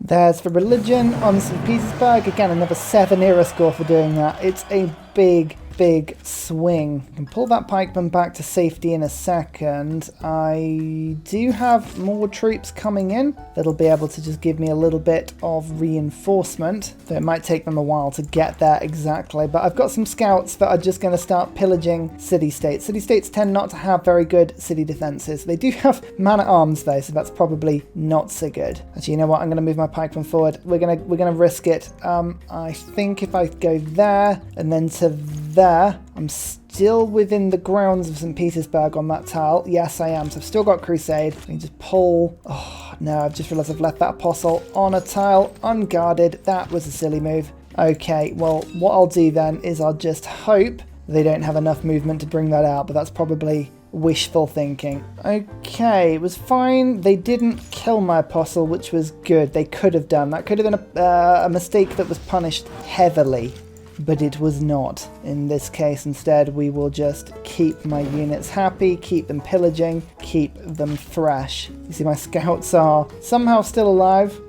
There's the religion on St. Petersburg. Again, another 7 era score for doing that. It's a big swing. I can pull that pikeman back to safety in a second. I do have more troops coming in that'll be able to just give me a little bit of reinforcement. So it might take them a while to get there exactly, but I've got some scouts that are just going to start pillaging city-states. City-states tend not to have very good city defenses. They do have man-at-arms though, so that's probably not so good. Actually, you know what? I'm going to move my pikeman forward. We're gonna risk it. I think if I go there and then to there, I'm still within the grounds of St. Petersburg on that tile. Yes, I am. So I've still got Crusade. I can just pull. Oh, no, I've just realized I've left that Apostle on a tile unguarded. That was a silly move. Okay, well, what I'll do then is I'll just hope they don't have enough movement to bring that out, but that's probably wishful thinking. Okay, it was fine. They didn't kill my Apostle, which was good. They could have done. That could have been a mistake that was punished heavily. But it was not. In this case, instead, we will just keep my units happy, keep them pillaging, keep them fresh. You see my scouts are somehow still alive.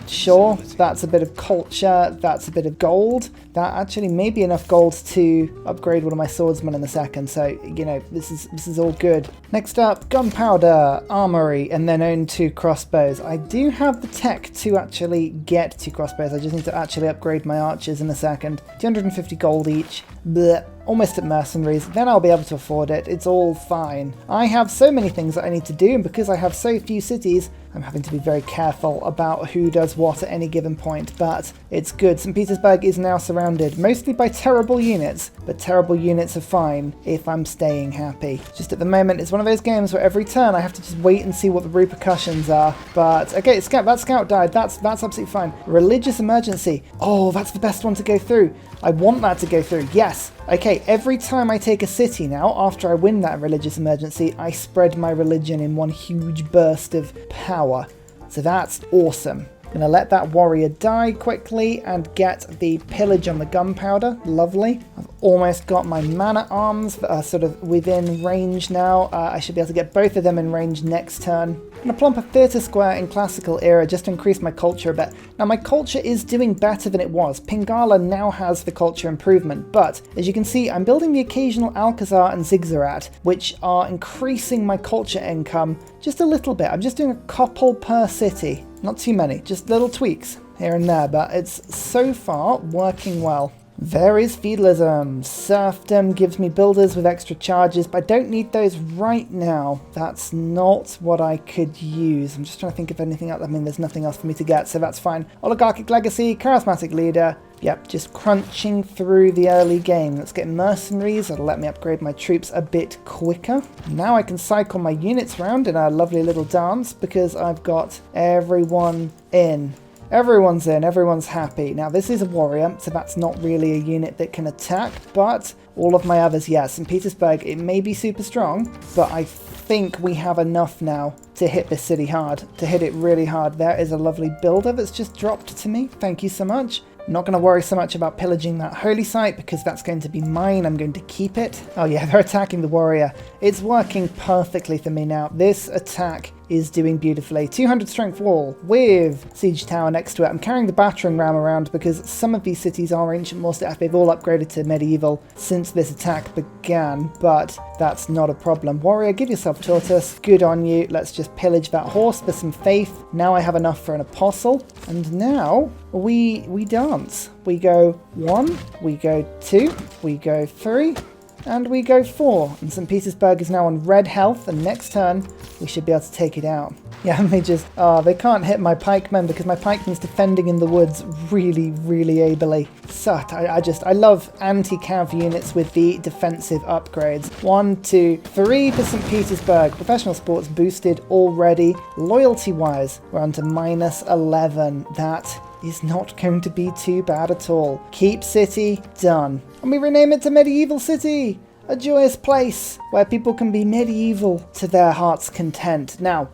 Sure, that's a bit of culture, that's a bit of gold. That actually may be enough gold to upgrade one of my swordsmen in a second, so, you know, this is all good. Next up, gunpowder, armory, and then own 2 crossbows. I do have the tech to actually get 2 crossbows, I just need to actually upgrade my archers in a second. 250 gold each. Blech. Almost at mercenaries, then I'll be able to afford it. It's all fine. I have so many things that I need to do, and because I have so few cities, I'm having to be very careful about who does what at any given point, but it's good. St. Petersburg is now surrounded, mostly by terrible units, but terrible units are fine if I'm staying happy. Just at the moment, it's one of those games where every turn I have to just wait and see what the repercussions are, but okay, that scout died. That's absolutely fine. Religious emergency. Oh, that's the best one to go through. I want that to go through, yes. Okay, every time I take a city now, after I win that religious emergency, I spread my religion in one huge burst of power. So that's awesome. I'm going to let that warrior die quickly and get the pillage on the gunpowder. Lovely. I've almost got my man-at-arms that are sort of within range now. I should be able to get both of them in range next turn. I'm going to plump a theatre square in classical era just to increase my culture a bit. Now my culture is doing better than it was. Pingala now has the culture improvement, but as you can see, I'm building the occasional Alcazar and Ziggurat, which are increasing my culture income just a little bit. I'm just doing a couple per city. Not too many, just little tweaks here and there, but it's so far working well. There is feudalism. Serfdom gives me builders with extra charges, but I don't need those right now. That's not what I could use. I'm just trying to think of anything else. I mean, there's nothing else for me to get, so that's fine. Oligarchic legacy, charismatic leader. Yep, just crunching through the early game. Let's get mercenaries. That'll let me upgrade my troops a bit quicker. Now I can cycle my units around in a lovely little dance because I've got everyone in. Everyone's in, everyone's happy. Now this is a warrior, so that's not really a unit that can attack, but all of my others, yes. In Petersburg, it may be super strong, but I think we have enough now to hit this city hard, to hit it really hard. There is a lovely builder that's just dropped to me. Thank you so much. I'm not going to worry so much about pillaging that holy site because that's going to be mine. I'm going to keep it. Oh yeah, they're attacking the warrior. It's working perfectly for me now. This attack is doing beautifully. 200 strength wall with siege tower next to it. I'm carrying the battering ram around because some of these cities are ancient war staff. They've all upgraded to medieval since this attack began, but that's not a problem. Warrior, give yourself tortoise. Good on you. Let's just pillage that horse for some faith. Now I have enough for an apostle, and now we dance. We go 1, we go 2, we go 3, and we go 4. And St. Petersburg is now on red health, and next turn we should be able to take it out. Yeah, and they can't hit my pikemen because my pikemen's defending in the woods really ably. So I love anti-cav units with the defensive upgrades. 1, 2, 3 for St. Petersburg. Professional sports boosted already. Loyalty-wise, we're on to -11. That is not going to be too bad at all. Keep city, done. And we rename it to Medieval City. A joyous place where people can be medieval to their heart's content. Now,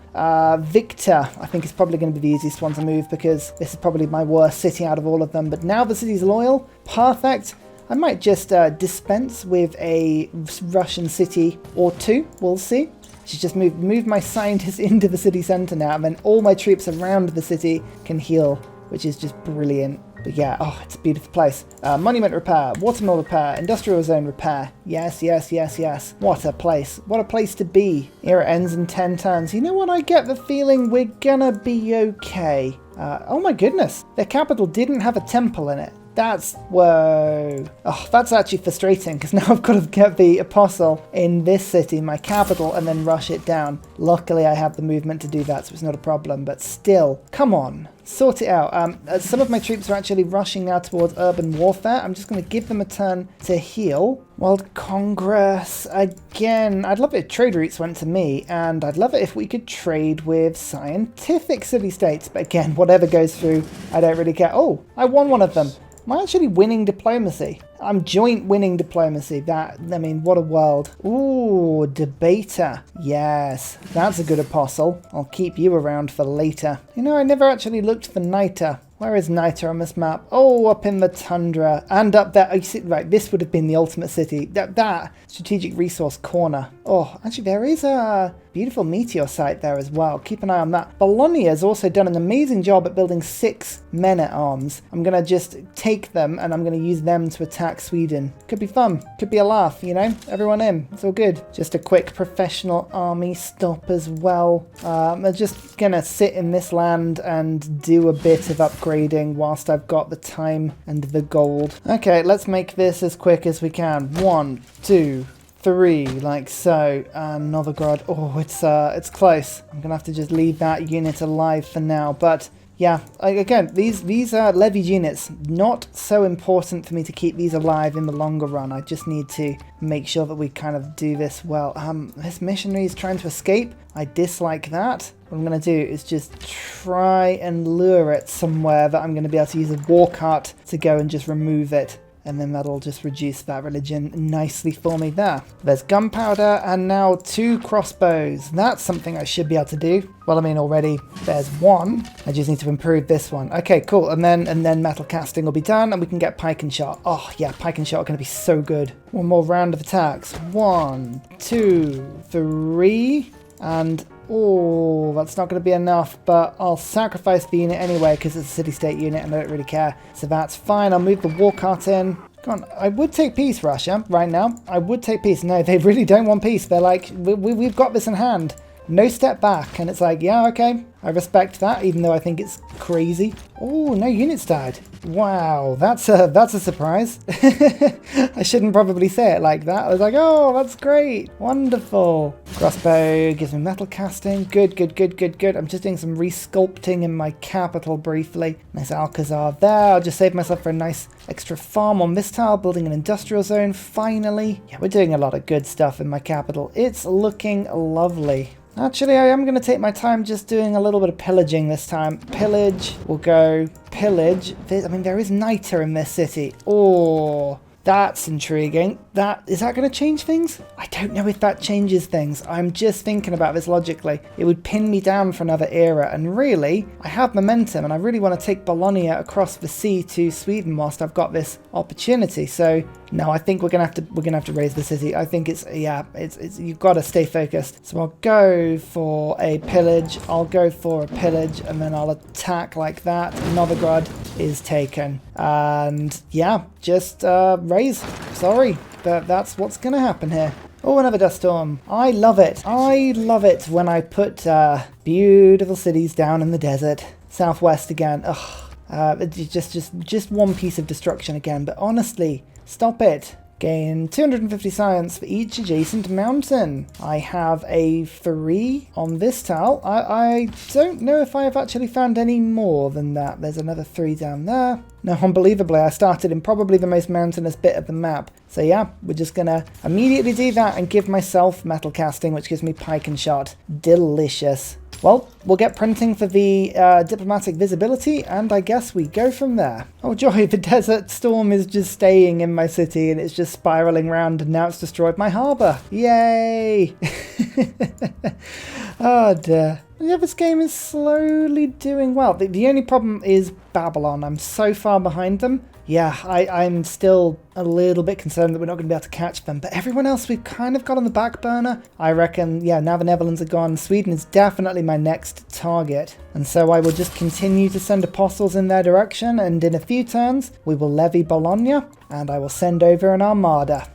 Victor, I think is probably going to be the easiest one to move because this is probably my worst city out of all of them. But now the city's loyal, perfect. I might just dispense with a Russian city or two, we'll see. She's just moved my scientists into the city centre now, and then all my troops around the city can heal, which is just brilliant. But yeah, oh, it's a beautiful place. Monument repair, watermill repair, industrial zone repair. Yes, yes, yes, yes. What a place. What a place to be. Era ends in 10 turns. You know what? I get the feeling we're gonna be okay. Oh my goodness. Their capital didn't have a temple in it. Whoa. Oh, that's actually frustrating, because now I've got to get the apostle in this city, my capital, and then rush it down. Luckily, I have the movement to do that, so it's not a problem, but still, come on, sort it out. Some of my troops are actually rushing now towards urban warfare. I'm just going to give them a turn to heal. World Congress, again, I'd love it if trade routes went to me, and I'd love it if we could trade with scientific city-states, but again, whatever goes through, I don't really care. Oh, I won one of them. Am I actually winning diplomacy? I'm joint winning diplomacy. I mean, what a world. Ooh, debater. Yes, that's a good apostle. I'll keep you around for later. You know, I never actually looked for Niter. Where is Niter on this map? Oh, up in the tundra. And up there. Oh, you see, right, this would have been the ultimate city. That strategic resource corner. Oh, actually, there is a beautiful meteor site there as well. Keep an eye on that. Bologna has also done an amazing job at building 6 men-at-arms. I'm going to just take them, and I'm going to use them to attack Sweden. Could be fun. Could be a laugh, you know? Everyone in. It's all good. Just a quick professional army stop as well. I'm just going to sit in this land and do a bit of upgrading whilst I've got the time and the gold. Okay, let's make this as quick as we can. 1, 2, 3, like so. Novgorod. Oh, it's close. I'm gonna have to just leave that unit alive for now. But yeah, again, these are levied units. Not so important for me to keep these alive in the longer run. I just need to make sure that we kind of do this well. This missionary is trying to escape. I dislike that. What I'm going to do is just try and lure it somewhere that I'm going to be able to use a war cart to go and just remove it. And then that'll just reduce that religion nicely for me there. There's gunpowder and now 2 crossbows. That's something I should be able to do. Well, I mean, already there's 1. I just need to improve this one. Okay, cool. And then metal casting will be done and we can get pike and shot. Oh yeah, pike and shot are going to be so good. One more round of attacks. 1, 2, 3, and oh, that's not going to be enough, but I'll sacrifice the unit anyway because it's a city-state unit and I don't really care. So that's fine. I'll move the war cart in. Come on, I would take peace, Russia, right now. I would take peace. No, they really don't want peace. They're like, we've got this in hand. No step back. And it's like, yeah, okay. I respect that, even though I think it's crazy. Oh, no units died. Wow, that's a surprise. I shouldn't probably say it like that. I was like, oh, that's great. Wonderful. Crossbow gives me metal casting. Good, good, good, good, good. I'm just doing some resculpting in my capital briefly. Nice Alcazar there. I'll just save myself for a nice extra farm on this tile, building an industrial zone finally. Yeah, we're doing a lot of good stuff in my capital. It's looking lovely. Actually, I am going to take my time just doing a little bit of pillaging this time. Pillage, we'll go pillage. I mean, there is Niter in this city. Oh, that's intriguing. Is that going to change things? I don't know if that changes things. I'm just thinking about this logically. It would pin me down for another era, and really, I have momentum, and I really want to take Bologna across the sea to Sweden whilst I've got this opportunity. So no, I think we're gonna have to raise the city. I think it's you've got to stay focused. So I'll go for a pillage. I'll go for a pillage, and then I'll attack like that. Novgorod is taken, and yeah, just raise. Sorry, but that's what's gonna happen here. Oh, another dust storm. I love it. I love it when I put beautiful cities down in the desert. Southwest again. Ugh. Just one piece of destruction again. But honestly, stop it. Gain 250 science for each adjacent mountain. I have a 3 on this tile. I don't know if I have actually found any more than that. There's another 3 down there. No, unbelievably, I started in probably the most mountainous bit of the map. So yeah, we're just going to immediately do that and give myself metal casting, which gives me pike and shot. Delicious. Well, we'll get printing for the diplomatic visibility, and I guess we go from there. Oh joy, the desert storm is just staying in my city, and it's just spiraling around, and now it's destroyed my harbour. Yay! Oh dear. Yeah, this game is slowly doing well. The only problem is Babylon. I'm so far behind them. Yeah, I'm still a little bit concerned that we're not going to be able to catch them. But everyone else we've kind of got on the back burner. I reckon, yeah, now the Netherlands are gone, Sweden is definitely my next target. And so I will just continue to send apostles in their direction. And in a few turns, we will levy Bologna. And I will send over an armada.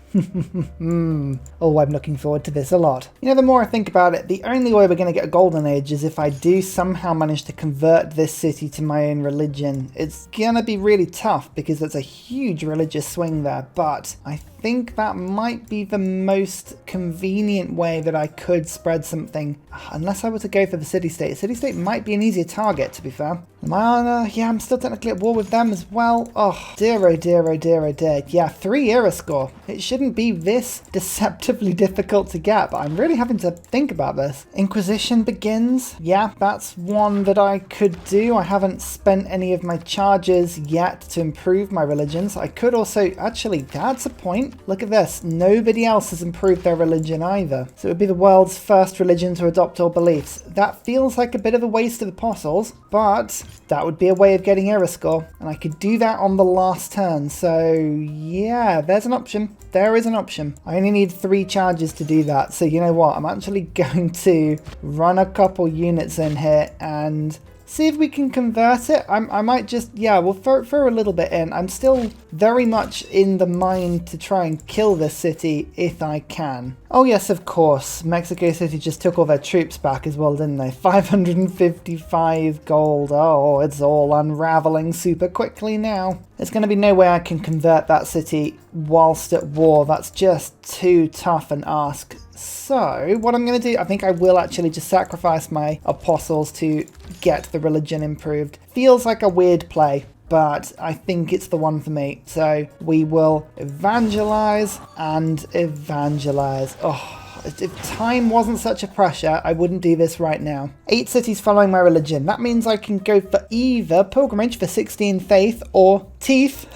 Oh, I'm looking forward to this a lot. You know, the more I think about it, the only way we're going to get a golden age is if I do somehow manage to convert this city to my own religion. It's going to be really tough because there's a huge religious swing there, but I think that might be the most convenient way that I could spread something, unless I were to go for the city-state. City-state might be an easier target, to be fair. My honor, yeah, I'm still technically at war with them as well. Oh, dear, oh dear, oh dear, oh dear. Yeah, 3 era score. It shouldn't be this deceptively difficult to get, but I'm really having to think about this. Inquisition begins. Yeah, that's one that I could do. I haven't spent any of my charges yet to improve my religions. I could also, actually, that's a point. Look at this. Nobody else has improved their religion either. So it would be the world's first religion to adopt all beliefs. That feels like a bit of a waste of apostles, but that would be a way of getting era score. And I could do that on the last turn. So yeah, there's an option. There is an option. I only need 3 charges to do that. So you know what? I'm actually going to run a couple units in here and see if we can convert it. I might just, yeah, we'll throw a little bit in. I'm still very much in the mind to try and kill this city if I can. Oh yes, of course. Mexico City just took all their troops back as well, didn't they? 555 gold. Oh, it's all unraveling super quickly now. There's going to be no way I can convert that city whilst at war. That's just too tough an ask. So what I'm going to do, I think I will actually just sacrifice my apostles to get the religion improved. Feels like a weird play, but I think it's the one for me. So we will evangelize and evangelize. Oh, if time wasn't such a pressure, I wouldn't do this right now. 8 cities following my religion. That means I can go for either pilgrimage for 16 faith or teeth.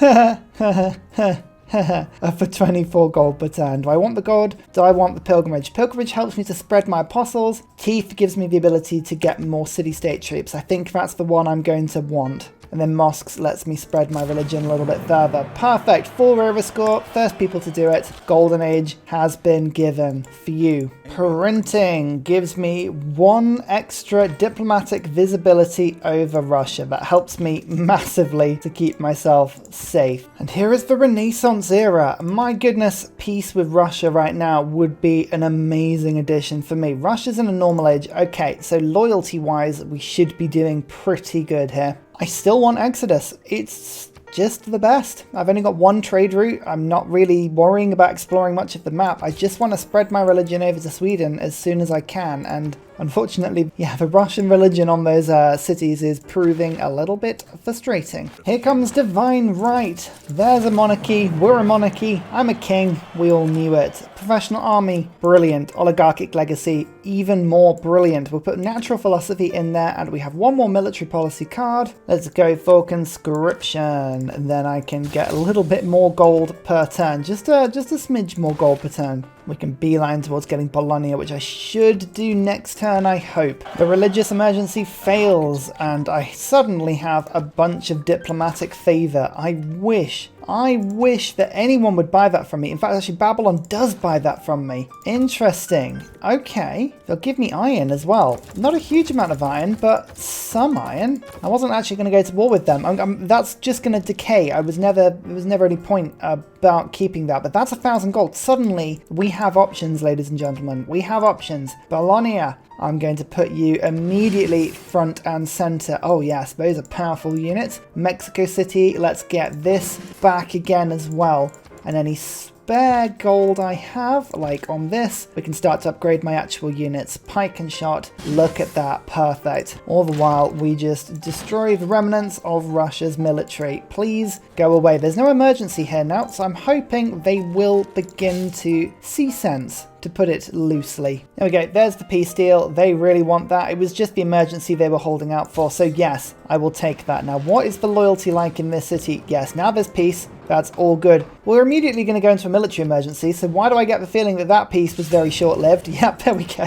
For 24 gold per turn. Do I want the gold? Do I want the pilgrimage? Pilgrimage helps me to spread my apostles. Teeth gives me the ability to get more city-state troops. I think that's the one I'm going to want. And then mosques lets me spread my religion a little bit further. Perfect. 4 era score. First people to do it. Golden age has been given for you. Printing gives me 1 extra diplomatic visibility over Russia. That helps me massively to keep myself safe. And here is the Renaissance era. My goodness, peace with Russia right now would be an amazing addition for me. Russia's in a normal age. Okay, so loyalty-wise, we should be doing pretty good here. I still want Exodus. It's just the best. I've only got 1 trade route. I'm not really worrying about exploring much of the map. I just want to spread my religion over to Sweden as soon as I can. And unfortunately, yeah, the Russian religion on those cities is proving a little bit frustrating. Here comes divine right. There's a monarchy. We're a monarchy. I'm a king. We all knew it. Professional army, brilliant. Oligarchic legacy, even more brilliant. We'll put natural philosophy in there, and we have 1 more military policy card. Let's go for conscription, and then I can get a little bit more gold per turn. Just a smidge more gold per turn. We can beeline towards getting Bologna, which I should do next turn, I hope. The religious emergency fails, and I suddenly have a bunch of diplomatic favor. I wish that anyone would buy that from me. In fact, actually, Babylon does buy that from me. Interesting. Okay. They'll give me iron as well. Not a huge amount of iron, but some iron. I wasn't actually going to go to war with them. That's just going to decay. There was never any point about keeping that, but that's 1,000 gold. Suddenly, we have options, ladies and gentlemen. We have options. Bologna. I'm going to put you immediately front and center. Oh yes, those are powerful units. Mexico City, let's get this back again as well. And any spare gold I have, like on this, we can start to upgrade my actual units. Pike and shot, look at that, perfect. All the while, we just destroy the remnants of Russia's military. Please go away. There's no emergency here now, so I'm hoping they will begin to see sense, to put it loosely. There we go, there's the peace deal. They really want that. It was just the emergency they were holding out for, so yes, I will take that. Now, what is the loyalty like in this city? Yes, now there's peace. That's all good. We're immediately going to go into a military emergency, so why do I get the feeling that that peace was very short-lived? Yep, there we go.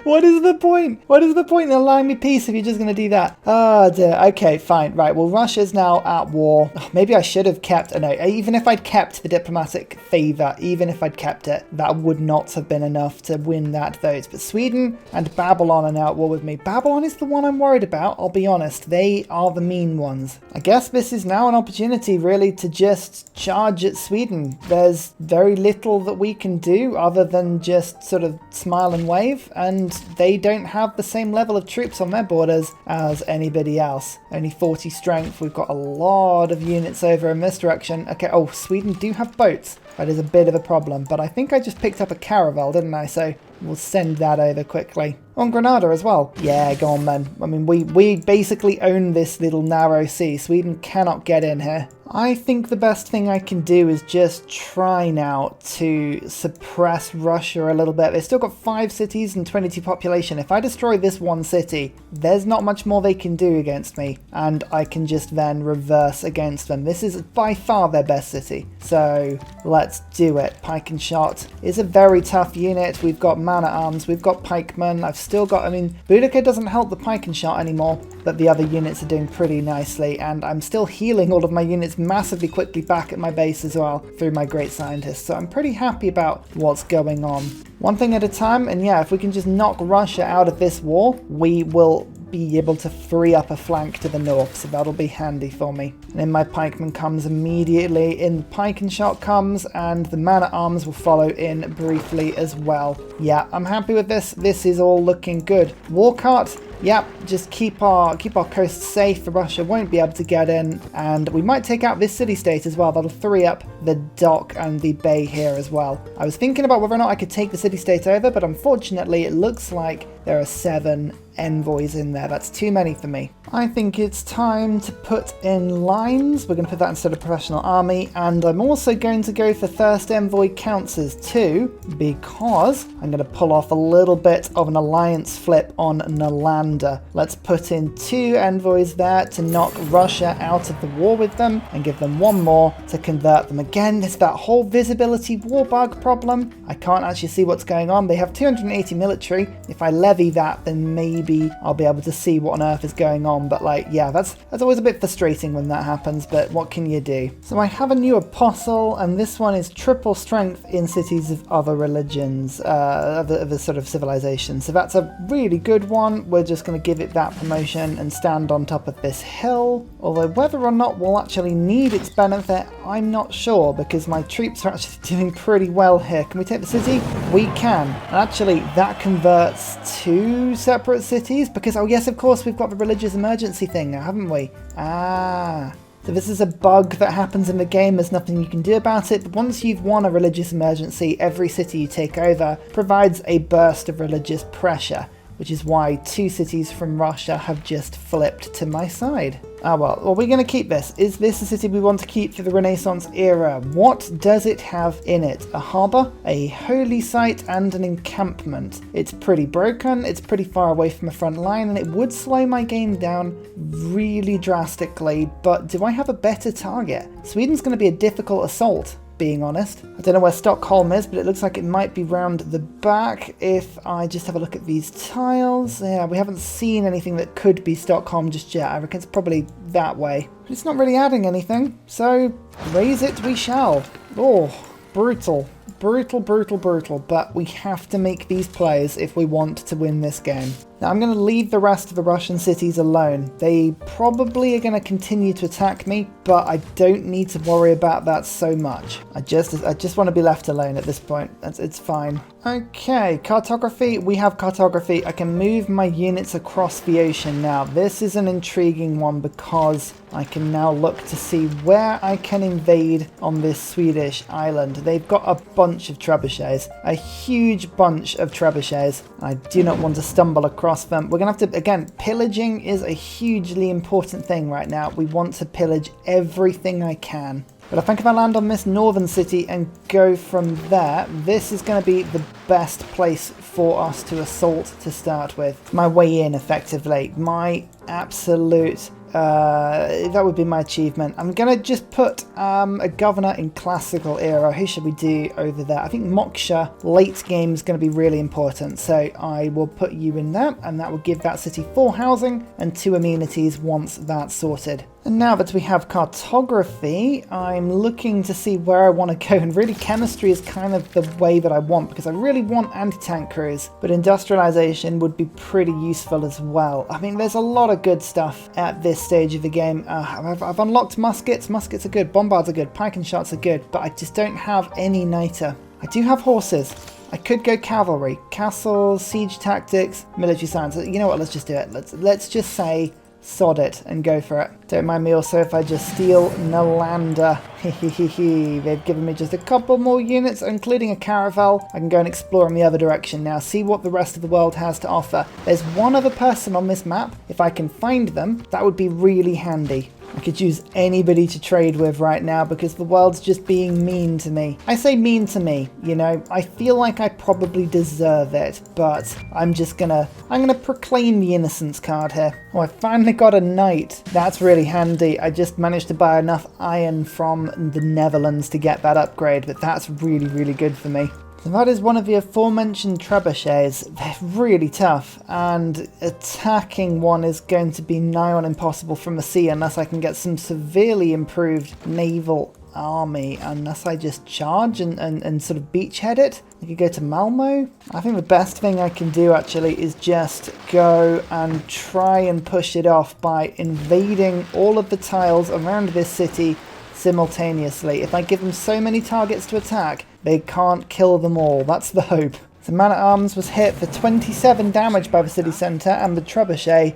What is the point? What is the point in allowing me peace if you're just going to do that? Oh dear. Okay, fine. Right, well, Russia's now at war. Oh, maybe I should have kept... no, even if I'd kept the diplomatic favour, even if I'd kept it, that would not have been enough to win that vote. But Sweden and Babylon are now at war with me. Babylon is the one I'm worried about, I'll be honest. They are the mean ones. I guess this is now an opportunity, really, to just charge at Sweden. There's very little that we can do other than just sort of smile and wave, and they don't have the same level of troops on their borders as anybody else. Only 40 strength. We've got a lot of units over in this direction. Okay, oh, Sweden do have boats. That is a bit of a problem, but I think I just picked up a caravel, didn't I? So we'll send that over quickly. On Granada as well. Yeah, go on then. I mean, we basically own this little narrow sea. Sweden cannot get in here. I think the best thing I can do is just try now to suppress Russia a little bit. They've still got 5 cities and 22 population. If I destroy this one city, there's not much more they can do against me, and I can just then reverse against them. This is by far their best city, so let's do it. Pike and shot is a very tough unit. We've got man-at-arms, we've got pikemen. I've still got, I mean, Boudicca doesn't help the pike and shot anymore, but the other units are doing pretty nicely, and I'm still healing all of my units massively quickly back at my base as well through my great scientists, so I'm pretty happy about what's going on. One thing at a time, and yeah, if we can just knock Russia out of this war, we will be able to free up a flank to the north, so that'll be handy for me. And then my pikeman comes immediately, in the pike and shot comes, and the man-at-arms will follow in briefly as well. Yeah, I'm happy with this. This is all looking good. War cart. Yep, just keep our coast safe. Russia won't be able to get in, and we might take out this city-state as well. That'll free up the dock and the bay here as well. I was thinking about whether or not I could take the city-state over, but unfortunately it looks like there are 7 envoys in there. That's too many for me. I think it's time to put in lines. We're going to put that instead of professional army, and I'm also going to go for first envoy counts as 2 because I'm going to pull off a little bit of an alliance flip on Nalanda. Let's put in 2 envoys there to knock Russia out of the war with them and give them 1 more to convert them. Again, there's that whole visibility war bug problem. I can't actually see what's going on. They have 280 military. If I levy that, then maybe I'll be able to see what on earth is going on, but like, yeah, that's always a bit frustrating when that happens, but what can you do? So I have a new apostle, and this one is triple strength in cities of other religions, other sort of civilizations, so that's a really good one. We're just going to give it that promotion and stand on top of this hill, although whether or not we'll actually need its benefit, I'm not sure, because my troops are actually doing pretty well here. Can we take the city? We can, and actually that converts 2 separate cities, because, oh yes, of course, we've got the religious emergency thing now, haven't we? Ah, so this is a bug that happens in the game. There's nothing you can do about it, but once you've won a religious emergency, every city you take over provides a burst of religious pressure, which is why 2 cities from Russia have just flipped to my side. Ah well, are we going to keep this? Is this a city we want to keep for the Renaissance era? What does it have in it? A harbour, a holy site, and an encampment. It's pretty broken, it's pretty far away from the front line, and it would slow my game down really drastically, but do I have a better target? Sweden's going to be a difficult assault, being honest. I don't know where Stockholm is, but it looks like it might be round the back if I just have a look at these tiles. Yeah, we haven't seen anything that could be Stockholm just yet. I reckon it's probably that way. But it's not really adding anything, so raise it we shall. Oh, brutal. Brutal, brutal, brutal, but we have to make these plays if we want to win this game. Now I'm going to leave the rest of the Russian cities alone. They probably are going to continue to attack me, but I don't need to worry about that so much. I just want to be left alone at this point. It's fine. Okay, cartography. We have cartography. I can move my units across the ocean now. This is an intriguing one because I can now look to see where I can invade on this Swedish island. They've got a bunch of trebuchets, a huge bunch of trebuchets. I do not want to stumble across them. We're going to have to, again, pillaging is a hugely important thing right now. We want to pillage everything I can. But I think if I land on this northern city and go from there, this is going to be the best place for us to assault to start with. My way in, effectively. My absolute that would be my achievement. I'm going to just put a governor in classical era. Who should we do over there? I think Moksha late game is going to be really important. So I will put you in there, and that will give that city 4 housing and 2 amenities once that's sorted. And now that we have cartography, I'm looking to see where I want to go, and really chemistry is kind of the way that I want, because I really want anti-tank crews, but industrialization would be pretty useful as well. I mean, there's a lot of good stuff at this stage of the game. I've unlocked muskets. Muskets are good, bombards are good, pike and shots are good, but I just don't have any niter. I do have horses. I could go cavalry, castles, siege tactics, military science. You know what, let's just do it. Let's just say sod it and go for it. Don't mind me also if I just steal Nalanda. They've given me just a couple more units, including a caravel. I can go and explore in the other direction now, see what the rest of the world has to offer. There's one other person on this map. If I can find them, that would be really handy. I could use anybody to trade with right now because the world's just being mean to me. I say mean to me, you know, I feel like I probably deserve it, but I'm gonna proclaim the innocence card here. Oh, I finally got a knight. That's really handy. I just managed to buy enough iron from the Netherlands to get that upgrade, but that's really, really good for me. So that is one of the aforementioned trebuchets. They're really tough, and attacking one is going to be nigh on impossible from the sea unless I can get some severely improved naval army, unless I just charge and sort of beachhead it. I could go to Malmo. I think the best thing I can do actually is just go and try and push it off by invading all of the tiles around this city simultaneously. If I give them so many targets to attack, they can't kill them all. That's the hope. The man-at-arms was hit for 27 damage by the city centre, and the trebuchet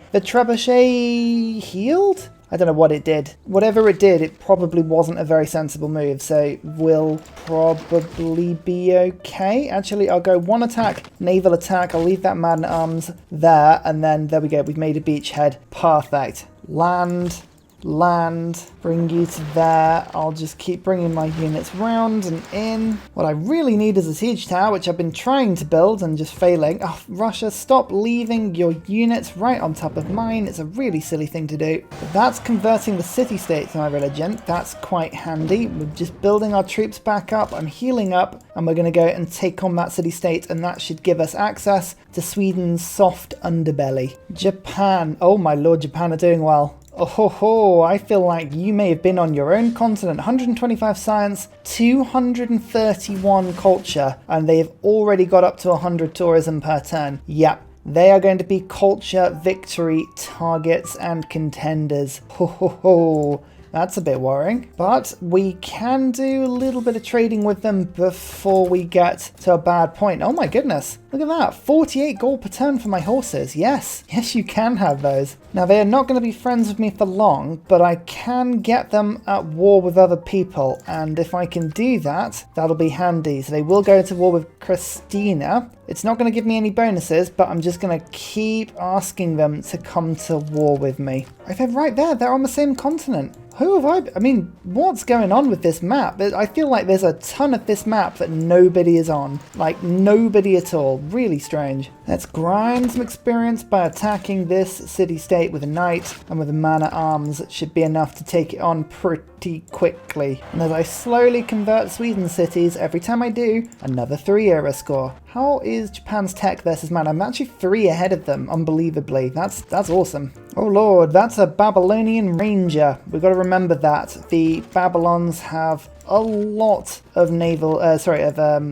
healed? I don't know what it did. Whatever it did, it probably wasn't a very sensible move, so we'll probably be okay. Actually, I'll go 1 attack, naval attack. I'll leave that man-at-arms there, and then there we go. We've made a beachhead. Perfect. Land, bring you to there. I'll just keep bringing my units round and in. What I really need is a siege tower, which I've been trying to build and just failing. Oh, Russia, stop leaving your units right on top of mine. It's a really silly thing to do. But that's converting the city-state to my religion. That's quite handy. We're just building our troops back up. I'm healing up, and we're going to go and take on that city-state, and that should give us access to Sweden's soft underbelly. Japan. Oh my lord, Japan are doing well. Oh ho ho, I feel like you may have been on your own continent. 125 science, 231 culture, and they've already got up to 100 tourism per turn. Yep, they are going to be culture victory targets and contenders. Ho ho ho. That's a bit worrying, but we can do a little bit of trading with them before we get to a bad point. Oh my goodness, look at that, 48 gold per turn for my horses. Yes, you can have those. Now, they are not going to be friends with me for long, but I can get them at war with other people, and if I can do that, that'll be handy. So they will go to war with Christina. It's not going to give me any bonuses, but I'm just going to keep asking them to come to war with me. Oh, they're right there, they're on the same continent. Who have I mean, what's going on with this map? I feel like there's a ton of this map that nobody is on. Like, nobody at all. Really strange. Let's grind some experience by attacking this city-state with a knight, and with a man-at-arms, it should be enough to take it on pretty quickly. And as I slowly convert Sweden cities, every time I do, another 3 era score. How is Japan's tech versus man? I'm actually 3 ahead of them, unbelievably. That's awesome. Oh lord, that's a Babylonian ranger. We've got to remember that. The Babylons have a lot of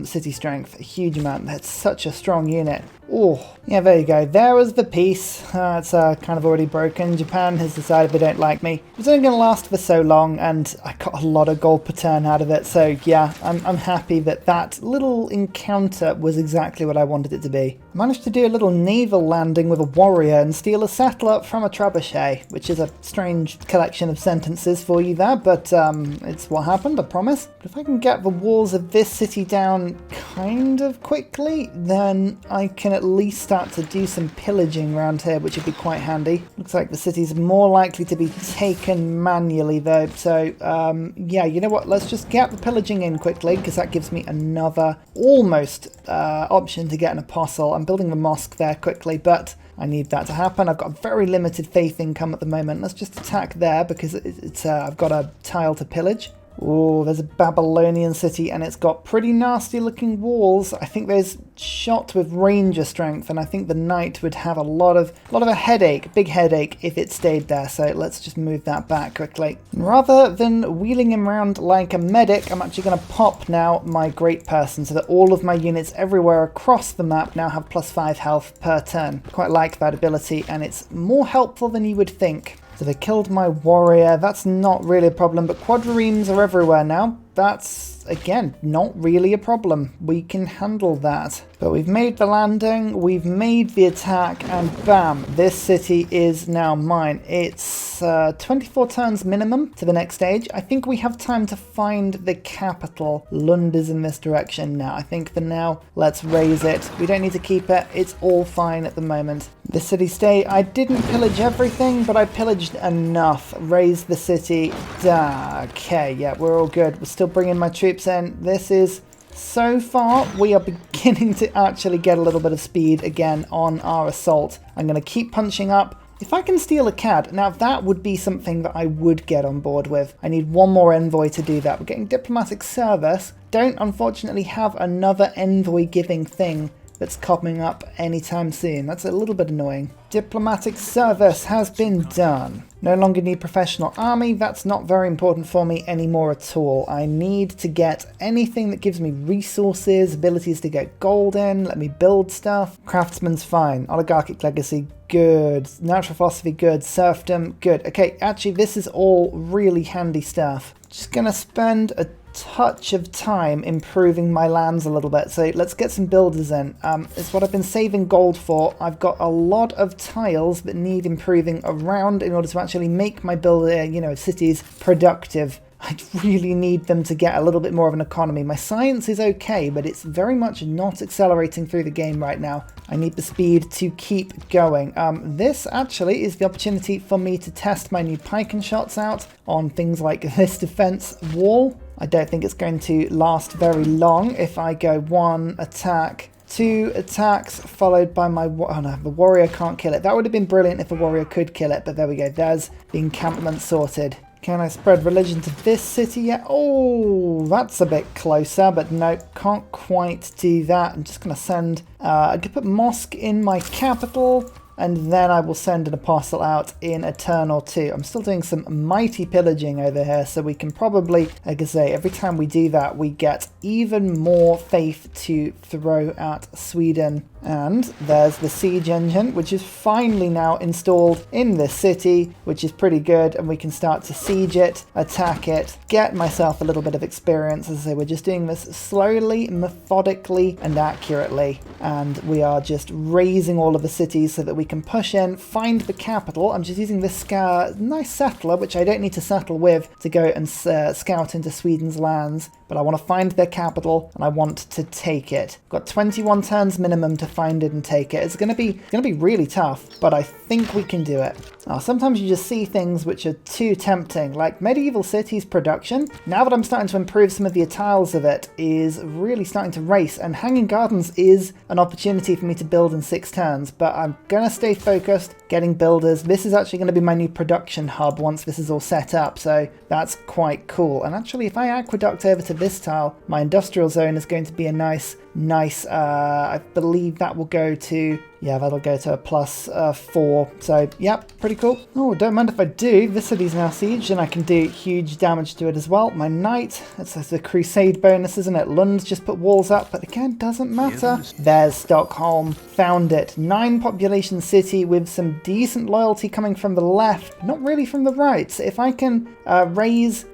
city strength, a huge amount. That's such a strong unit. Oh, yeah, there you go. There was the peace. It's kind of already broken. Japan has decided they don't like me. It's only going to last for so long, and I got a lot of gold per turn out of it. So yeah, I'm happy that that little encounter was exactly what I wanted it to be. I managed to do a little naval landing with a warrior and steal a settler from a trebuchet, which is a strange collection of sentences for you there, but it's what happened, I promise. But if I can get the walls of this city down kind of quickly, then I can at least start to do some pillaging around here, which would be quite handy. Looks like the city's more likely to be taken manually though, so yeah, you know what, let's just get the pillaging in quickly, because that gives me another almost option to get an apostle. I'm building the mosque there quickly, but I need that to happen. I've got very limited faith income at the moment. Let's just attack there because I've got a tile to pillage. Oh, there's a Babylonian city and it's got pretty nasty looking walls. I think there's shot with ranger strength, and I think the knight would have a lot of a headache, big headache, if it stayed there. So let's just move that back quickly. And rather than wheeling him around like a medic, I'm actually going to pop now my great person so that all of my units everywhere across the map now have +5 health per turn. Quite like that ability, and it's more helpful than you would think. So they killed my warrior. That's not really a problem, but quadriremes are everywhere now. That's, again, not really a problem. We can handle that. But we've made the landing, we've made the attack, and bam, this city is now mine. It's 24 turns minimum to the next stage. I think we have time to find the capital. Lund is in this direction now. I think for now, let's raise it. We don't need to keep it. It's all fine at the moment. The city state, I didn't pillage everything, but I pillaged enough. Raise the city. Okay, yeah, we're all good. We're still bringing my troops in. This is, so far, we are beginning to actually get a little bit of speed again on our assault. I'm going to keep punching up. If I can steal a CAD, now that would be something that I would get on board with. I need one more envoy to do that. We're getting diplomatic service. Don't unfortunately have another envoy giving thing that's coming up anytime soon. That's a little bit annoying. Diplomatic service has been done. No longer need professional army. That's not very important for me anymore at all. I need to get anything that gives me resources, abilities to get gold in, let me build stuff. Craftsman's fine. Oligarchic legacy, good. Natural philosophy, good. Serfdom, good. Okay, actually this is all really handy stuff. Just gonna spend a touch of time improving my lands a little bit. So let's get some builders in. It's what I've been saving gold for. I've got a lot of tiles that need improving around in order to actually make my cities productive. I really need them to get a little bit more of an economy. My science is okay, but it's very much not accelerating through the game right now. I need the speed to keep going. This actually is the opportunity for me to test my new pike and shots out on things like this defense wall. I don't think it's going to last very long if I go 1 attack, 2 attacks, followed by my... Oh no, the warrior can't kill it. That would have been brilliant if a warrior could kill it, but there we go. There's the encampment sorted. Can I spread religion to this city yet? Oh, that's a bit closer, but no, can't quite do that. I'm just going to send... I could put mosque in my capital, and then I will send an apostle out in a turn or two. I'm still doing some mighty pillaging over here, so we can probably, like I say, every time we do that, we get even more faith to throw at Sweden. And there's the siege engine, which is finally now installed in this city, which is pretty good, and we can start to siege it, attack it, get myself a little bit of experience. As I say, we're just doing this slowly, methodically, and accurately, and we are just raising all of the cities so that we can push in, find the capital. I'm just using this nice settler, which I don't need to settle with, to go and scout into Sweden's lands, but I want to find their capital, and I want to take it. I've got 21 turns minimum to find it and take it. It's going to be really tough, but I think we can do it. Now, sometimes you just see things which are too tempting, like Medieval Cities production. Now that I'm starting to improve some of the tiles of it, is really starting to race, and Hanging Gardens is an opportunity for me to build in 6 turns, but I'm going to stay focused, getting builders. This is actually going to be my new production hub once this is all set up, so that's quite cool. And actually, if I aqueduct over to this tile, my industrial zone is going to be a nice, I believe that will go to, yeah, that'll go to a +4. So, yep, pretty cool. Oh, don't mind if I do. This city's now sieged, and I can do huge damage to it as well. My knight, it's a crusade bonus, isn't it? Lund's just put walls up, but again, doesn't matter. There's Stockholm. Found it. 9 population city with some decent loyalty coming from the left, not really from the right. So if I can raise,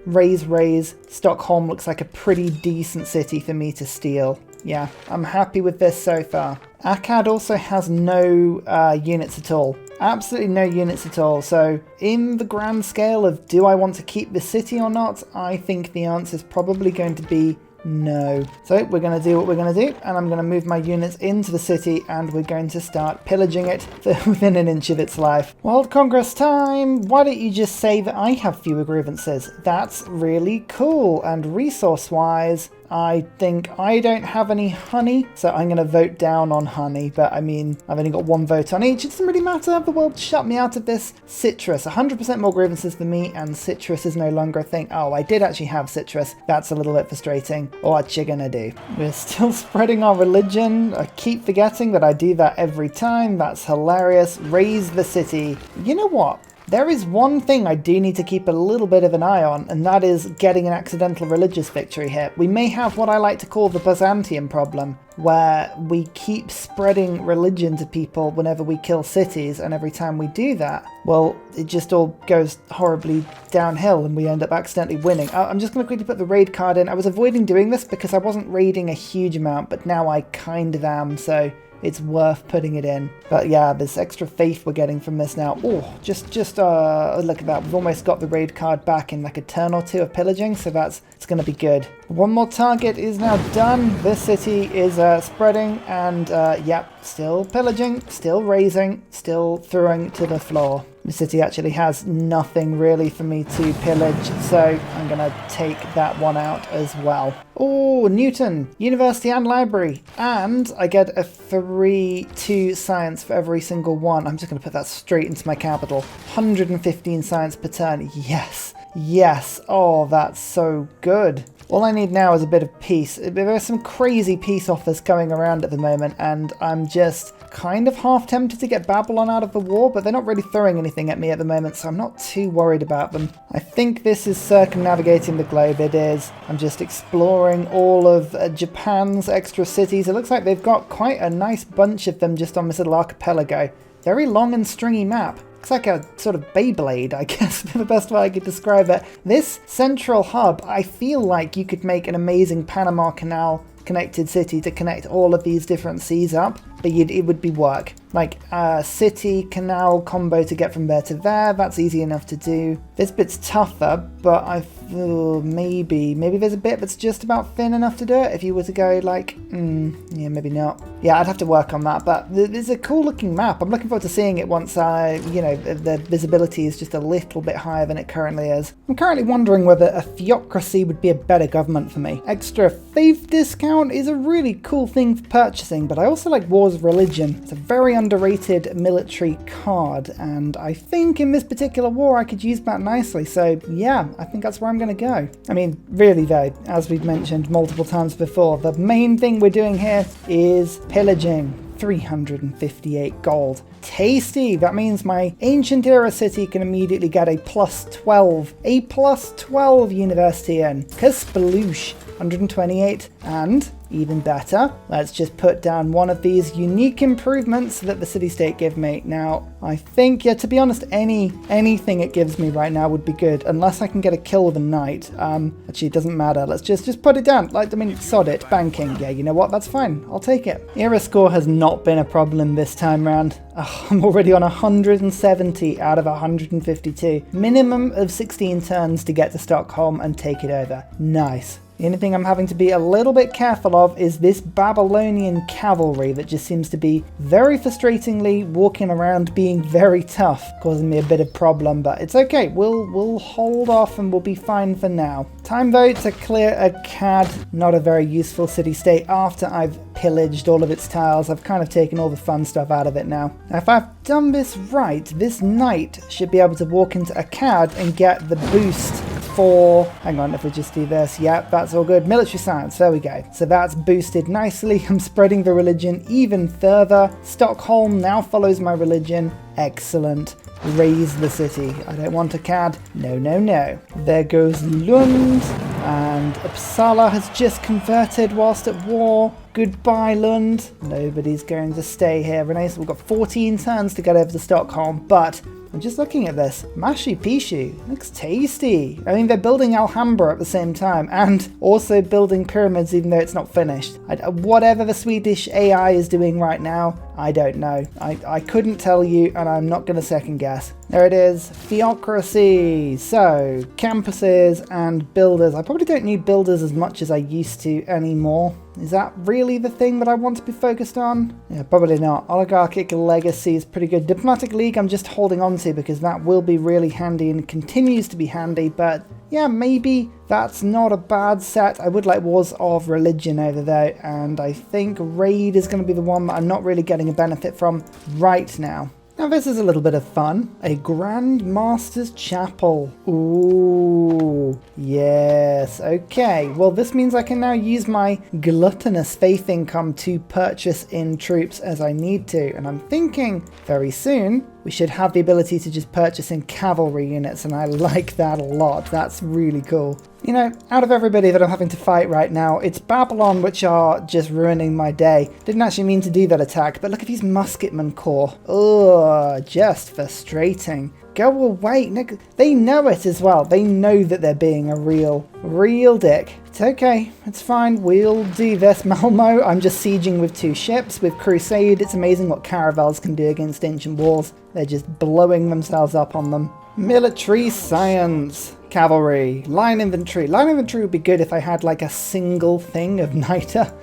Stockholm looks like a pretty decent city for me to steal. Yeah, I'm happy with this so far. Akkad also has no units at all. Absolutely no units at all. So in the grand scale of do I want to keep the city or not, I think the answer is probably going to be no. So we're going to do what we're going to do, and I'm going to move my units into the city, and we're going to start pillaging it within an inch of its life. World Congress time! Why don't you just say that I have fewer grievances? That's really cool, and resource-wise, I think I don't have any honey, so I'm going to vote down on honey. But I mean, I've only got one vote on each. It doesn't really matter. The world shut me out of this. Citrus, 100% more grievances for me, and citrus is no longer a thing. Oh, I did actually have citrus. That's a little bit frustrating. What you gonna do? We're still spreading our religion. I keep forgetting that I do that every time. That's hilarious. Raise the city. You know what? There is one thing I do need to keep a little bit of an eye on, and that is getting an accidental religious victory here. We may have what I like to call the Byzantium problem, where we keep spreading religion to people whenever we kill cities, and every time we do that, well, it just all goes horribly downhill and we end up accidentally winning. I'm just going to quickly put the raid card in. I was avoiding doing this because I wasn't raiding a huge amount, but now I kind of am, so it's worth putting it in. But yeah, this extra faith we're getting from this now. Oh, just look at that. We've almost got the raid card back in like a turn or two of pillaging, so it's going to be good. One more target is now done. This city is spreading, and yep, still pillaging, still raising, still throwing to the floor. The city actually has nothing really for me to pillage, so I'm going to take that one out as well. Oh, Newton, University and Library, and I get a 3-2 science for every single one. I'm just going to put that straight into my capital. 115 science per turn. Yes, yes. Oh, that's so good. All I need now is a bit of peace. There are some crazy peace offers going around at the moment, and I'm just kind of half tempted to get Babylon out of the war, but they're not really throwing anything at me at the moment, so I'm not too worried about them. I think this is circumnavigating the globe. It is. I'm just exploring all of Japan's extra cities. It looks like they've got quite a nice bunch of them just on this little archipelago. Very long and stringy map. Looks like a sort of Beyblade, I guess, the best way I could describe it. This central hub, I feel like you could make an amazing Panama Canal connected city to connect all of these different seas up, but it would be work. Like a city canal combo to get from there to there, that's easy enough to do. This bit's tougher, but I feel maybe there's a bit that's just about thin enough to do it. If you were to go like, yeah, maybe not. Yeah, I'd have to work on that, but it's a cool looking map. I'm looking forward to seeing it once the visibility is just a little bit higher than it currently is. I'm currently wondering whether a theocracy would be a better government for me. Extra faith discount is a really cool thing for purchasing, but I also like Wars of Religion. It's a very underrated military card, and I think in this particular war I could use that nicely, so yeah, I think that's where I'm going to go. I mean, really though, as we've mentioned multiple times before, the main thing we're doing here is pillaging. 358 gold. Tasty! That means my ancient era city can immediately get a +12. A +12 university in. Kasploosh. 128, and even better, let's just put down one of these unique improvements that the city-state give me. Now, I think, yeah, to be honest, anything it gives me right now would be good, unless I can get a kill with a knight. Actually, it doesn't matter. Let's just put it down. Like, I mean, sod it. Banking. Yeah, you know what? That's fine. I'll take it. Era score has not been a problem this time round. Oh, I'm already on 170 out of 152. Minimum of 16 turns to get to Stockholm and take it over. Nice. The only thing I'm having to be a little bit careful of is this Babylonian cavalry that just seems to be very frustratingly walking around being very tough, causing me a bit of problem, but it's okay. We'll hold off and we'll be fine for now. Time though to clear Akkad, not a very useful city-state after I've pillaged all of its tiles. I've kind of taken all the fun stuff out of it now. Now if I've done this right, this knight should be able to walk into Akkad and get the boost for, hang on, if we just do this, yeah, that's all good. Military science, there we go. So that's boosted nicely. I'm spreading the religion even further. Stockholm now follows my religion. Excellent. Raise the city. I don't want Akkad. No, no, no. There goes Lund, and Uppsala has just converted whilst at war. Goodbye, Lund. Nobody's going to stay here. Renee, so we've got 14 turns to get over to Stockholm, but I'm just looking at this. Machu Picchu looks tasty. I mean, they're building Alhambra at the same time and also building pyramids even though it's not finished. Whatever the Swedish AI is doing right now, I don't know. I couldn't tell you, and I'm not going to second guess. There it is. Theocracy. So, campuses and builders. I probably don't need builders as much as I used to anymore. Is that really the thing that I want to be focused on? Yeah, probably not. Oligarchic legacy is pretty good. Diplomatic League I'm just holding on to because that will be really handy and continues to be handy, but yeah, maybe that's not a bad set. I would like Wars of Religion over there, and I think Raid is going to be the one that I'm not really getting a benefit from right now. Now this is a little bit of fun. A Grand Master's Chapel. Ooh, yes. Okay, well this means I can now use my gluttonous faith income to purchase in troops as I need to. And I'm thinking very soon we should have the ability to just purchase in cavalry units, and I like that a lot. That's really cool. You know, out of everybody that I'm having to fight right now, it's Babylon which are just ruining my day. Didn't actually mean to do that attack, but look at these musketman corps. Ugh, just frustrating. Go away. They know it as well. They know that they're being a real dick. It's okay. It's fine. We'll do this. Malmo, I'm just sieging with 2 ships. With Crusade, it's amazing what caravels can do against ancient walls. They're just blowing themselves up on them. Military science. Cavalry. Line infantry. Line infantry would be good if I had like a single thing of niter.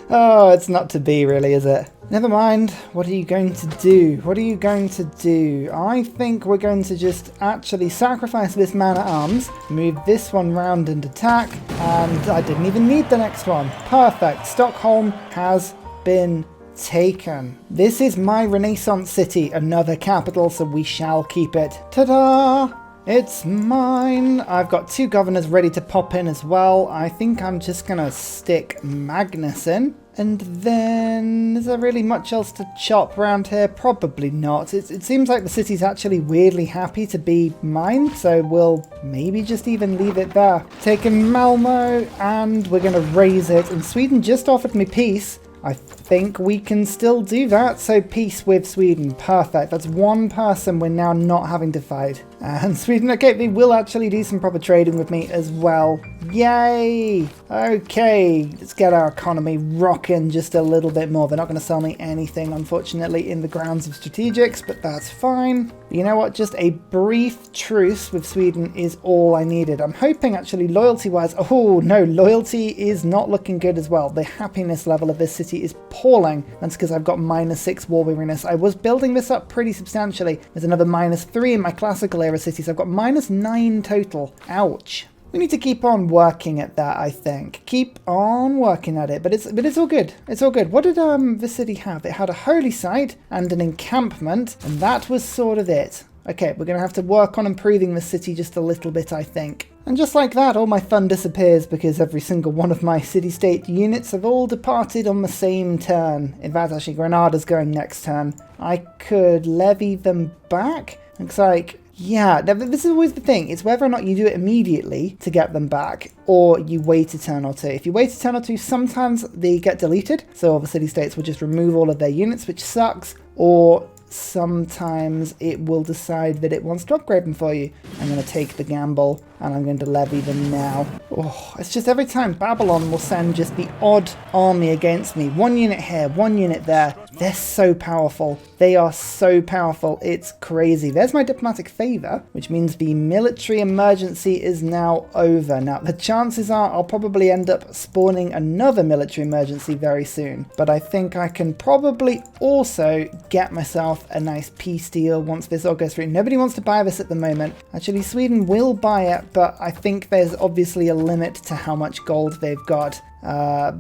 Oh, it's not to be really, is it? Never mind. What are you going to do? What are you going to do? I think we're going to just actually sacrifice this man-at-arms, move this one round and attack, and I didn't even need the next one. Perfect. Stockholm has been taken. This is my Renaissance city, another capital, so we shall keep it. Ta-da! It's mine. I've got 2 governors ready to pop in as well. I think I'm just gonna stick Magnus in. And then, is there really much else to chop around here? Probably not. It seems like the city's actually weirdly happy to be mine, so we'll maybe just even leave it there. Taking Malmo, and we're gonna raise it. And Sweden just offered me peace. I think we can still do that, so peace with Sweden. Perfect. That's 1 person we're now not having to fight. And Sweden, okay, they will actually do some proper trading with me as well. Yay! Okay, let's get our economy rocking just a little bit more. They're not going to sell me anything, unfortunately, in the grounds of strategics, but that's fine. You know what? Just a brief truce with Sweden is all I needed. I'm hoping, actually, loyalty-wise... Oh, no, loyalty is not looking good as well. The happiness level of this city is appalling. That's because I've got -6 war weariness. I was building this up pretty substantially. There's another -3 in my classical era cities. I've got -9 total. Ouch. We need to keep on working at that, I think. Keep on working at it, but it's all good. It's all good. What did the city have? It had a holy site and an encampment, and that was sort of it. Okay, we're going to have to work on improving the city just a little bit, I think. And just like that, all my fun disappears because every single one of my city-state units have all departed on the same turn. In fact, actually, Granada's going next turn. I could levy them back. Looks like... Yeah, now this is always the thing. It's whether or not you do it immediately to get them back, or you wait a turn or two. If you wait a turn or two, sometimes they get deleted, so all the city-states will just remove all of their units, which sucks, or sometimes it will decide that it wants to upgrade them for you. I'm going to take the gamble, and I'm going to levy them now. Oh, it's just every time Babylon will send just the odd army against me. 1 unit here, 1 unit there. They're so powerful. They are so powerful. It's crazy. There's my diplomatic favor, which means the military emergency is now over. Now, the chances are I'll probably end up spawning another military emergency very soon. But I think I can probably also get myself a nice peace deal once this all goes through. Nobody wants to buy this at the moment. Actually, Sweden will buy it, but I think there's obviously a limit to how much gold they've got.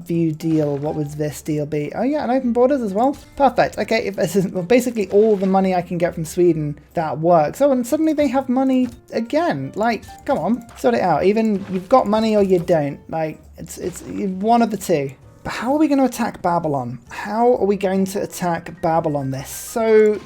View deal, what would this deal be? Oh yeah, and open borders as well. Perfect. Okay, if this is well, basically all the money I can get from Sweden, that works. Oh, and suddenly they have money again. Like, come on, sort it out. Even you've got money or you don't. Like, it's one of the two. But how are we going to attack Babylon? How are we going to attack Babylon? They're so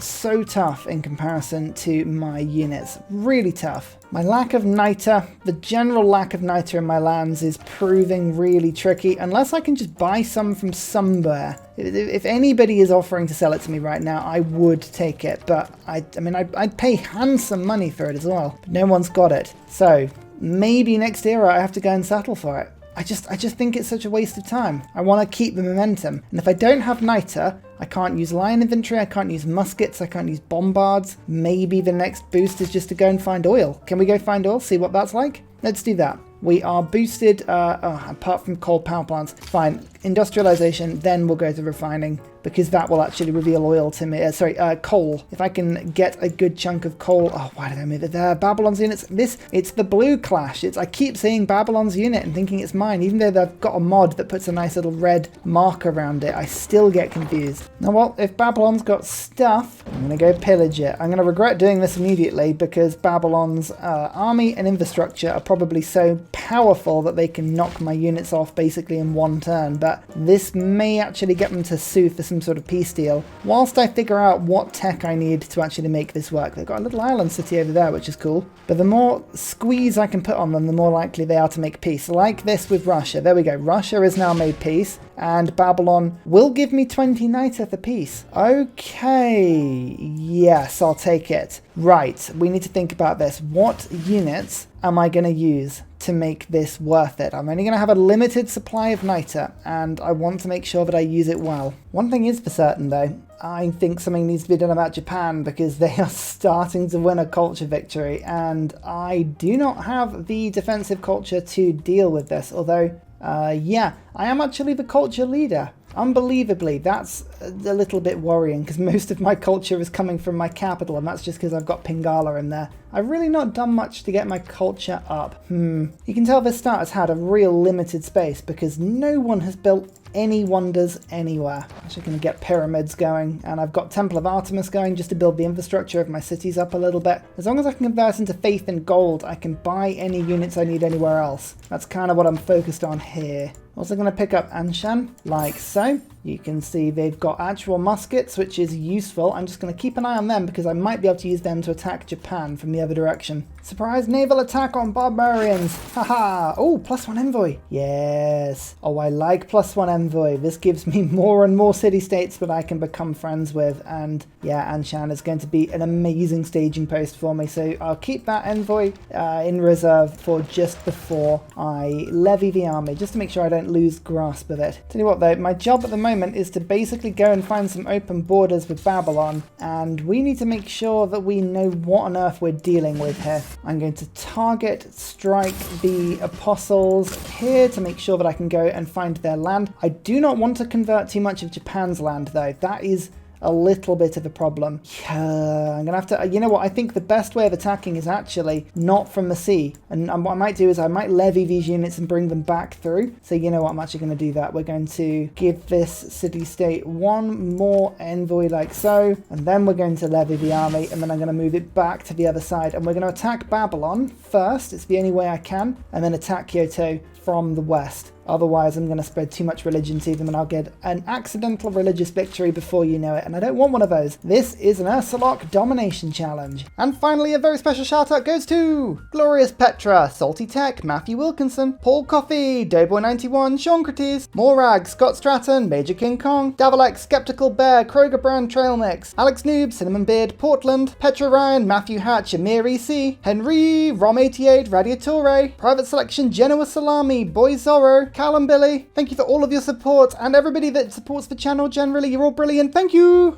tough in comparison to my units. Really tough. My lack of niter, the general lack of niter in my lands is proving really tricky, unless I can just buy some from somewhere. If anybody is offering to sell it to me right now, I would take it, but I mean, I'd pay handsome money for it as well. But no one's got it. So maybe next era I have to go and settle for it. I just think it's such a waste of time. I want to keep the momentum. And if I don't have niter, I can't use lion infantry, I can't use muskets, I can't use bombards. Maybe the next boost is just to go and find oil. Can we go find oil? See what that's like? Let's do that. We are boosted, apart from coal power plants. Fine. industrialization, then we'll go to refining, because that will actually reveal oil to me. Coal. If I can get a good chunk of coal. Oh, why did I move it there? Babylon's units. It's the blue clash. I keep seeing Babylon's unit and thinking it's mine, even though they've got a mod that puts a nice little red mark around it. I still get confused. Now, well, if Babylon's got stuff, I'm going to go pillage it. I'm going to regret doing this immediately, because Babylon's army and infrastructure are probably so powerful that they can knock my units off basically in one turn. But this may actually get them to sue for some sort of peace deal, whilst I figure out what tech I need to actually make this work. They've got a little island city over there, which is cool. But the more squeeze I can put on them, the more likely they are to make peace. Like this with Russia. There we go. Russia has now made peace, and Babylon will give me 20 Knighteth apiece. Okay, yes, I'll take it. Right, we need to think about this. What units am I going to use to make this worth it? I'm only going to have a limited supply of niter, and I want to make sure that I use it well. One thing is for certain, though. I think something needs to be done about Japan, because they are starting to win a culture victory, and I do not have the defensive culture to deal with this. Although, yeah, I am actually the culture leader. Unbelievably, that's a little bit worrying, because most of my culture is coming from my capital, and that's just because I've got Pingala in there. I've really not done much to get my culture up. You can tell this start has had a real limited space, because no one has built any wonders anywhere. I'm actually going to get pyramids going, and I've got Temple of Artemis going just to build the infrastructure of my cities up a little bit. As long as I can convert into faith and gold, I can buy any units I need anywhere else. That's kind of what I'm focused on here. Also going to pick up Anshan, like so. You can see they've got actual muskets, which is useful. I'm just going to keep an eye on them, because I might be able to use them to attack Japan from the other direction. Surprise naval attack on barbarians! Haha! Oh, +1 envoy! Yes! Oh, I like +1 envoy. This gives me more and more city-states that I can become friends with. And yeah, Anshan is going to be an amazing staging post for me. So I'll keep that envoy in reserve for just before I levy the army, just to make sure I don't lose grasp of it. Tell you what though, my job at the moment is to basically go and find some open borders with Babylon, and we need to make sure that we know what on earth we're dealing with here. I'm going to target strike the apostles here to make sure that I can go and find their land. I do not want to convert too much of Japan's land though. That is a little bit of a problem. Yeah, I'm gonna have to, you know what, I think the best way of attacking is actually not from the sea. And what I might do is I might levy these units and bring them back through. So you know what, I'm actually going to do that. We're going to give this city-state one more envoy like so, and then we're going to levy the army, and then I'm going to move it back to the other side, and we're going to attack Babylon first. It's the only way I can, and then attack Kyoto from the west. Otherwise, I'm going to spread too much religion to them, and I'll get an accidental religious victory before you know it, and I don't want one of those. This is an Ursalocke Domination Challenge. And finally, a very special shout out goes to Glorious Petra, Salty Tech, Matthew Wilkinson, Paul Coffey, Doughboy91, Sean Crites, Morag, Scott Stratton, Major King Kong, Davalex, Skeptical Bear, Kroger Brand Trail Mix, Alex Noob, Cinnamon Beard, Portland, Petra Ryan, Matthew Hatch, Amir EC, Henry, Rom88, Radiatore, Private Selection, Genoa Salami, Boy Zorro, Callum Billy. Thank you for all of your support, and everybody that supports the channel generally. You're all brilliant. Thank you!